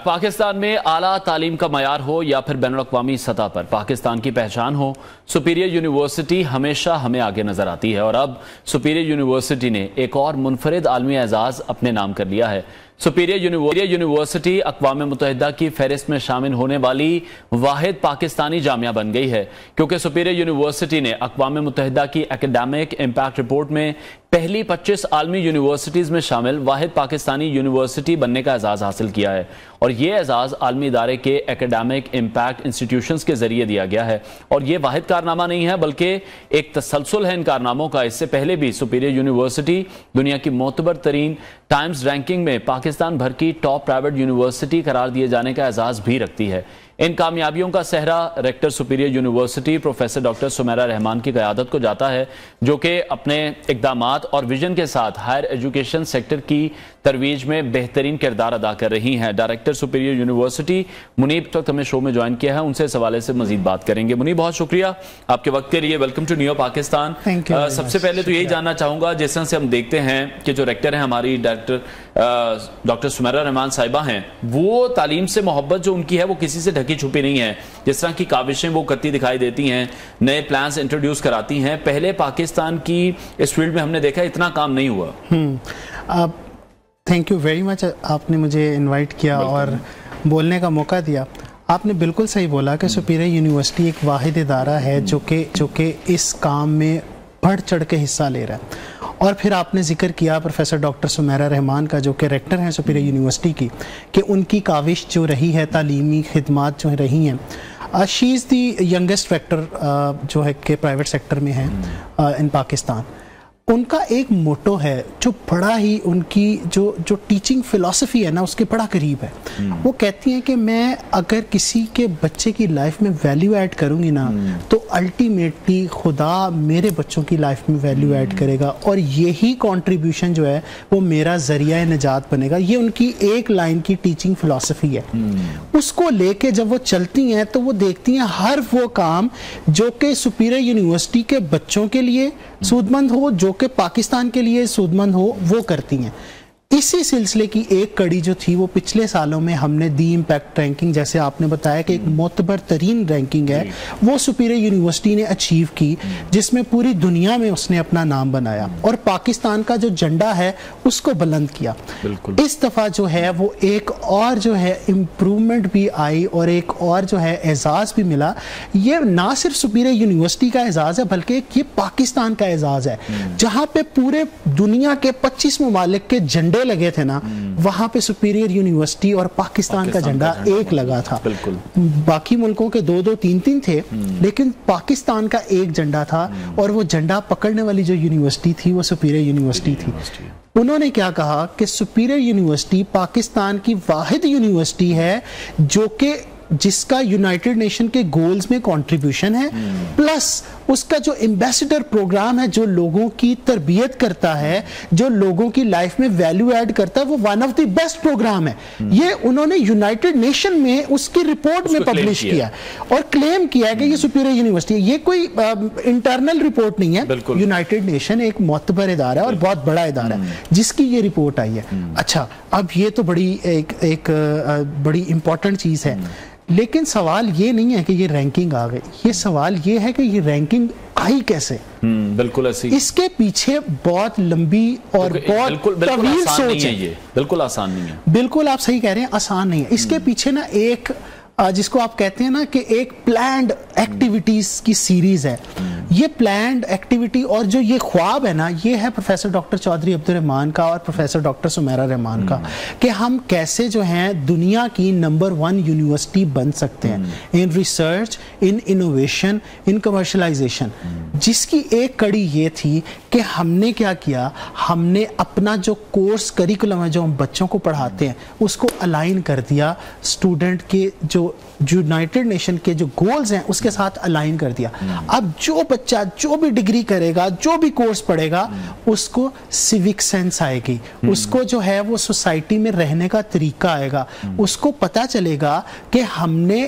پاکستان میں اعلیٰ تعلیم کا معیار ہو یا پھر بین الاقوامی سطح پر پاکستان کی پہچان ہو، سپیریئر یونیورسٹی ہمیشہ ہمیں آگے نظر آتی ہے، اور اب سپیریئر یونیورسٹی نے ایک اور منفرد عالمی اعزاز اپنے نام کر لیا ہے۔ سپیریئر یونیورسٹی اقوام متحدہ کی فہرست میں شامل ہونے والی واحد پاکستانی جامعہ بن گئی ہے، کیونکہ سپیریئر یونیورسٹی نے اقوام متحدہ کی ایکڈیمک امپیکٹ رپورٹ میں پہلی 25 عالمی یونیورسٹیز میں شامل واحد پاکستانی یونیورسٹی بننے کا اعزاز حاصل کیا ہے، اور یہ اعزاز عالمی ادارے کے ایکڈیمک امپیکٹ انسٹیٹیوشنز کے ذریعے دیا گیا ہے، اور یہ واحد کارنامہ نہیں ہے بلکہ ایک تسلسل ہے ان کارناموں کا۔ اس سے پہلے بھی سپیریئر یونیورسٹی دنیا کی معتبر ترین ٹائمز رینکنگ میں پاکستان بھر کی ٹاپ پرائیویٹ یونیورسٹی قرار دیے جانے کا اعزاز بھی رکھتی ہے۔ ان کامیابیوں کا سہرا rector superior university professor doctor Sameera Rahman کی قیادت کو جاتا ہے، جو کہ اپنے اقدامات اور ویژن کے ساتھ ہائر ایجوکیشن سیکٹر کی ترویج میں بہترین کردار ادا کر رہی ہیں۔ ڈائریکٹر سپیریئر یونیورسٹی منیب وقت ہمیں شو میں جوائن کیا ہے، ان سے اس حوالے سے مزید بات کریں گے۔ منیب، بہت شکریہ آپ کے وقت کے لیے، ویلکم ٹو نیو پاکستان۔ سب سے پہلے تو یہی جاننا چاہوں گا، جس طرح سے ہم دیکھتے ہیں کہ جو ریکٹر ہیں ہماری ڈاکٹر سمیرہ رحمان صاحبہ ہیں، وہ تعلیم سے محبت جو ان کی ہے وہ کسی سے ڈھکی چھپی نہیں ہے۔ جس طرح کی کاوشیں وہ کرتی دکھائی دیتی ہیں، نئے پلانز انٹروڈیوس کراتی ہیں، پہلے پاکستان کی اس فیلڈ میں ہم نے دیکھا اتنا کام نہیں ہوا۔ تھینک یو ویری مچ، آپ نے مجھے انوائٹ کیا اور بولنے کا موقع دیا۔ آپ نے بالکل صحیح بولا کہ سپیریئر یونیورسٹی ایک واحد ادارہ ہے جو کہ اس کام میں بڑھ چڑھ کے حصہ لے رہا ہے، اور پھر آپ نے ذکر کیا پروفیسر ڈاکٹر سمیرہ رحمان کا، جو کہ ریکٹر ہیں سپیریئر یونیورسٹی کی، کہ ان کی کاوش جو رہی ہے، تعلیمی خدمات جو رہی ہیں، شی از دی ینگسٹ ریکٹر جو ہے کہ پرائیویٹ سیکٹر میں ہے ان پاکستان۔ ان کا ایک موٹو ہے جو بڑا ہی ان کی جو ٹیچنگ فلسفی ہے نا، اس کے بڑا قریب ہے۔ وہ کہتی ہیں کہ میں اگر کسی کے بچے کی لائف میں ویلیو ایڈ کروں گی نا، تو الٹیمیٹلی خدا میرے بچوں کی لائف میں ویلیو ایڈ کرے گا، اور یہی کنٹریبیوشن جو ہے وہ میرا ذریعہ نجات بنے گا۔ یہ ان کی ایک لائن کی ٹیچنگ فلسفی ہے۔ اس کو لے کے جب وہ چلتی ہیں تو وہ دیکھتی ہیں ہر وہ کام جو کہ سپیریئر یونیورسٹی کے بچوں کے لیے سود مند ہو، جو کہ پاکستان کے لیے سود مند ہو، وہ کرتی ہیں۔ اسی سلسلے کی ایک کڑی جو تھی وہ پچھلے سالوں میں ہم نے دی امپیکٹ رینکنگ، جیسے آپ نے بتایا کہ ایک معتبر ترین رینکنگ ہے، وہ سپیریئر یونیورسٹی نے اچیو کی، جس میں پوری دنیا میں اس نے اپنا نام بنایا اور پاکستان کا جو جھنڈا ہے اس کو بلند کیا۔ اس دفعہ جو ہے وہ ایک اور جو ہے امپرومنٹ بھی آئی، اور ایک اور جو ہے اعزاز بھی ملا۔ یہ نہ صرف سپیریئر یونیورسٹی کا اعزاز ہے بلکہ یہ پاکستان کا اعزاز ہے، جہاں پہ پورے دنیا کے 25 ممالک کے جھنڈے لگے تھے نا، وہاں پہ سپیریئر یونیورسٹی اور پاکستان کا جھنڈا ایک لگا تھا۔ باقی ملکوں کے 2-2 3-3 تھے، لیکن پاکستان کا ایک جھنڈا تھا، اور وہ جھنڈا پکڑنے والی جو یونیورسٹی تھی وہ سپیریئر یونیورسٹی تھی۔ انہوں نے کیا کہا کہ سپیریئر یونیورسٹی پاکستان کی واحد یونیورسٹی ہے جو کہ جس کا یونائٹڈ نیشن کے گولز میں کنٹریبیوشن ہے، پلس اس کا جو ایمبیسڈر پروگرام ہے، جو لوگوں کی تربیت کرتا ہے، جو لوگوں کی لائف میں ویلیو ایڈ کرتا ہے، وہ one of the best program ہے۔ یہ انہوں نے یونائٹڈ نیشن میں اس کی رپورٹ میں پبلش کیا اور کلیم کیا ہے کہ یہ سپیریئر یونیورسٹی ہے۔ یہ کوئی انٹرنل رپورٹ نہیں ہے، یونائٹڈ نیشن ایک معتبر ادارہ ہے اور بہت بڑا ادارہ ہے جس کی یہ رپورٹ آئی ہے۔ اچھا، اب یہ تو ایک بڑی امپورٹنٹ چیز ہے، لیکن سوال یہ نہیں ہے کہ یہ رینکنگ آ گئی، یہ سوال یہ ہے کہ یہ رینکنگ آئی کیسے؟ بالکل ایسی، اس کے پیچھے بہت لمبی اور بہت طویل سوچ ہے۔ بالکل آسان نہیں ہے، بالکل آپ صحیح کہہ رہے ہیں، آسان نہیں ہے۔ اس کے پیچھے نا ایک جس کو آپ کہتے ہیں نا کہ ایک پلانڈ ایکٹیویٹیز کی سیریز ہے۔ یہ پلانڈ ایکٹیویٹی اور جو یہ خواب ہے نا، یہ ہے پروفیسر ڈاکٹر چودھری عبد الرحمان کا اور پروفیسر ڈاکٹر سمیرہ رحمان کا، کہ ہم کیسے جو ہیں دنیا کی نمبر 1 یونیورسٹی بن سکتے ہیں in research, in innovation, in commercialization, جس کی ایک کڑی یہ تھی کہ ہم نے کیا کیا، ہم نے اپنا جو کورس کریکولم ہے جو ہم بچوں کو پڑھاتے ہیں اس کو الائن کر دیا اسٹوڈنٹ کے جو یونائٹڈ نیشن کے جو گولز ہیں اس کے ساتھ الائن کر دیا۔ اب جو بچہ جو بھی ڈگری کرے گا، جو بھی کورس پڑھے گا، اس کو سیوک سینس آئے گی، اس کو جو ہے وہ سوسائٹی میں رہنے کا طریقہ آئے گا، اس کو پتہ چلے گا کہ ہم نے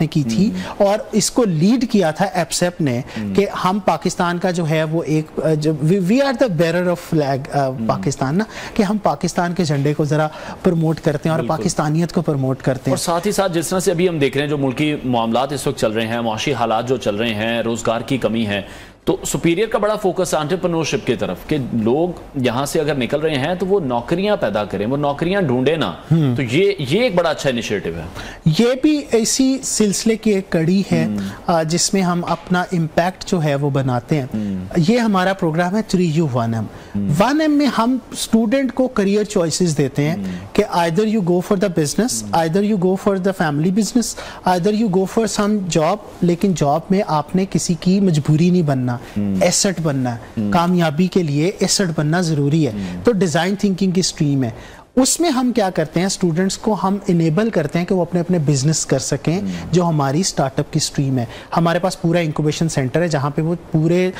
نے کی تھی اور اس کو لیڈ کیا تھا ایپسیپ نے کہ ہم پاکستان کا جو ہے وہ ایک we are the bearer of flag Pakistan نا، کہ ہم پاکستان کے جھنڈے کو ذرا پروموٹ کرتے ہیں اور پاکستانیت کو پروموٹ کرتے ہیں. اور ساتھ ہی ساتھ جس طرح سے ابھی ہم دیکھ رہے ہیں جو ملکی معاملات اس وقت چل رہے ہیں، معاشی حالات جو چل رہے ہیں، روزگار کی کمی ہے، تو سپیریئر کا بڑا فوکس ہے انٹرپرنورشپ کی طرف کہ لوگ یہاں سے اگر نکل رہے ہیں تو وہ نوکریاں پیدا کریں، وہ نوکریاں ڈھونڈے نا. تو یہ ایک بڑا اچھا انیشیٹو ہے. یہ بھی اسی سلسلے کی ایک کڑی ہے جس میں ہم اپنا امپیکٹ جو ہے وہ بناتے ہیں. یہ ہمارا پروگرام ہے 3U1M. 1M میں ہم اسٹوڈنٹ کو کریئر چوائسز دیتے ہیں کہ either you go for the business, either you go for the family business, either you go for some job. لیکن جاب میں آپ نے کسی کی مجبوری نہیں بننا، ایسٹ بننا ہے. کامیابی کے لیے ایسٹ بننا ضروری ہے. تو ڈیزائن تھنکنگ کی سٹریم ہے. اس میں ہم کیا کرتے ہیں، اسٹوڈنٹس کو ہم انیبل کرتے ہیں کہ وہ اپنے اپنے بزنس کر سکیں، جو ہماری سٹارٹ اپ کی سٹریم ہے. ہمارے پاس پورا انکوبیشن سینٹر ہے جہاں پہ وہ پورے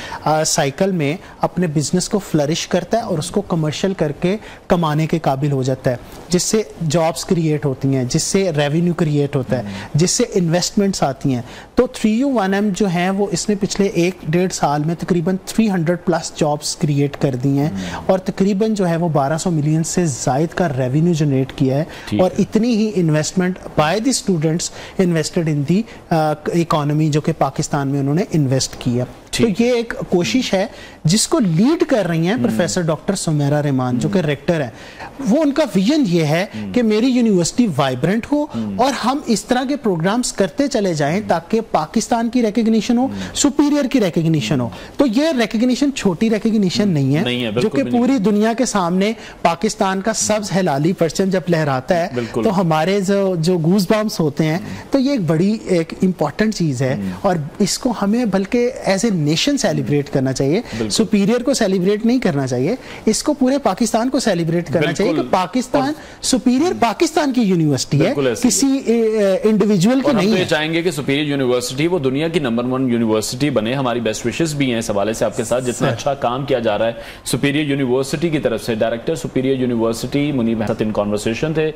سائیکل میں اپنے بزنس کو فلرش کرتا ہے اور اس کو کمرشل کر کے کمانے کے قابل ہو جاتا ہے، جس سے جابس کریٹ ہوتی ہیں، جس سے ریونیو کریٹ ہوتا ہے، جس سے انویسٹمنٹس آتی ہیں. تو 3U1M جو ہیں وہ اس نے پچھلے 1-1.5 سال میں تقریباً 300+ جابس کریٹ کر دی ہیں اور تقریباً جو ہے وہ 1200 ملین سے زائد کا ریونیو جنریٹ کیا ہے. اور اتنی ہی investment by the students invested in the economy جو کہ پاکستان میں انہوں نے انویسٹ کیا. تو یہ ایک کوشش ہے جس کو لیڈ کر رہی ہیں پروفیسر ڈاکٹر سمیرہ رحمان جو کہ ریکٹر ہیں. وہ ان کا ویژن یہ ہے کہ میری یونیورسٹی وائبرنٹ ہو اور ہم اس طرح کے پروگرامز کرتے چلے جائیں تاکہ پاکستان کی ریکگنیشن ہو، سپیریئر کی ریکگنیشن ہو. تو یہ ریکگنیشن چھوٹی ریکگنیشن نہیں ہے جو کہ پوری دنیا کے سامنے پاکستان کا سبز ہلالی پرچم جب لہراتا ہے تو ہمارے جو گوز بامس ہوتے ہیں. تو یہ ایک بڑی ایک امپورٹنٹ چیز ہے اور اس کو ہمیں بلکہ ایز اے نیشن سیلیبریٹ کرنا چاہیے. سپیریئر کو سیلیبریٹ نہیں کرنا چاہیے، اس کو پورے پاکستان کو سیلیبریٹ کرنا چاہیے کہ پاکستان سپیریئر پاکستان کی یونیورسٹی ہے، کسی انڈیویجول کی نہیں ہے. ہم چاہیں گے کہ سپیریئر یونیورسٹی وہ دنیا کی نمبر 1 یونیورسٹی بنے. ہماری بیسٹ وشز بھی ہیں اس حوالے سے آپ کے ساتھ، جتنا اچھا کام کیا جا رہا ہے سپیریئر یونیورسٹی کی طرف سے. ڈائریکٹر سپیریئر یونیورسٹی منیب ان کانورسیشن تھے.